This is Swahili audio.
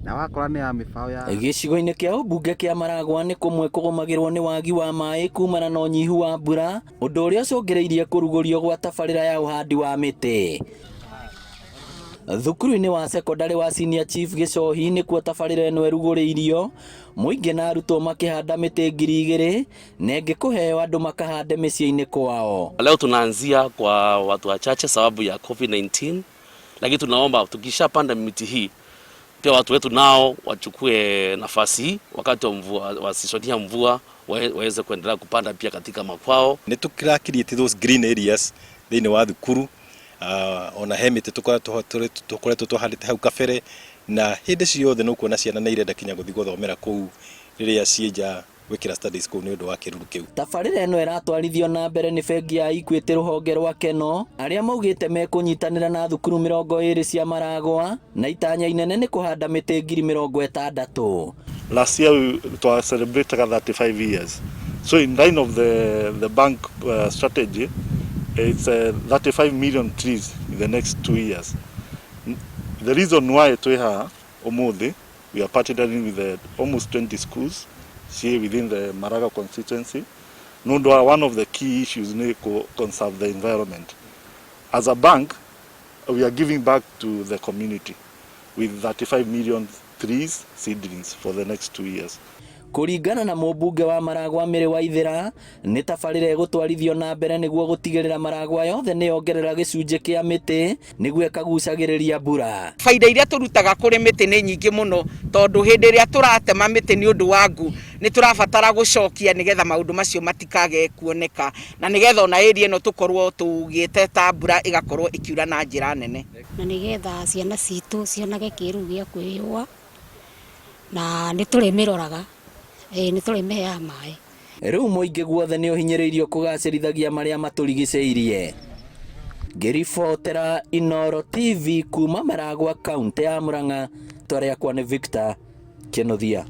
na wakora nĩ ya mĩbaũ ya gĩcigo-inĩ kĩa ũmbunge kĩa Maragwa nĩ kũmwe kũgũmagĩrwo nĩ wagi wa maĩ kumana na ũnyihu wa mbura, ũndũ ũrĩa ũcũngĩrĩirie kũrugũrio gwa tabarĩra ya ũhandi wa mĩtĩ. Thukuru-inĩ wa secondary wa Senior Chief Gĩcohi nĩkuo tabarĩra ĩno ĩrugũrĩirio, mũingĩ na arutwo makĩhanda mĩtĩ 2,000 na ĩngĩ kũheo andũ makahande mĩciĩ-inĩ kwao. Leo tunaanzia kwa watu wachache sababu ya COVID-19, lakini tunaomba tukishapanda miti hii pia watu wetu nao wachukue nafasi hii wakati wa mvua, wasishonia mvua, waweze kuendelea kupanda pia katika makwao. Nĩ tũkĩrakirĩte those green areas thĩinĩ wa thukuru, ona he mĩtĩ tũkoretwo twahandĩte hau kabere, na hĩndĩ ciothe nĩ kuona ciana nĩ irenda kinya gũthiĩ gũthomera kũu rĩrĩa ciĩnja gwĩkĩra studies kũu nĩ ũndũ wa kĩruru kĩu. Tabarĩra ĩno ĩratwarithio na mbere nĩ bengi ya Equity rũhonge rwa Keno, arĩa maugĩte mekũnyitanĩra na thukuru 20 cia Maragwa na itanya inene nĩ kũhanda mĩtĩ 60,000. Last year we celebrated 35 years. So in line of the bank strategy, it's 35 million trees in the next 2 years. The reason why Tweha Omuthi, we are partnering with almost 20 schools here within the Maragwa constituency. One of the key issues is to conserve the environment. As a bank, we are giving back to the community with 35 million trees seedlings for the next 2 years. Kũringana na mũmbunge wa Maragwa Mĩrĩ Waithĩra, nĩ tabarĩra ĩgũtwarithio na mbere nĩguo gũtigĩrĩra Maragwa yothe nĩ yongerera gĩcunjĩ kĩa mĩtĩ nĩguo ĩkagucagĩrĩria mbura. Faida iria tũrutaga kũrĩ mĩtĩ nĩ nyingĩ mũno, tondũ hĩndĩ ĩrĩa tũratema mĩtĩ nĩ ũndũ wa ngu nĩ tũrabatara gũcokia nĩgetha maũndũ macio matikage kuoneka, na nĩgetha ona area ĩno tũkorwo tũgĩte ta mbura ĩgakorwo ĩkiura na njĩra nene, na nĩgetha ciana citũ cionage kĩĩruru gĩa kwĩyũa, na nĩ tũrĩmĩroraga nĩ tũrĩmĩheaga maĩ. Rĩu mũingĩ guothe nĩ ũhinyĩrĩirio kũgacĩrithagia marĩa matũrigicĩirie. Ngĩribotera Inooro TV kuma Maragwa, kaunti ya Murang'a, twarĩa kwa nĩ Victor Kĩnuthia.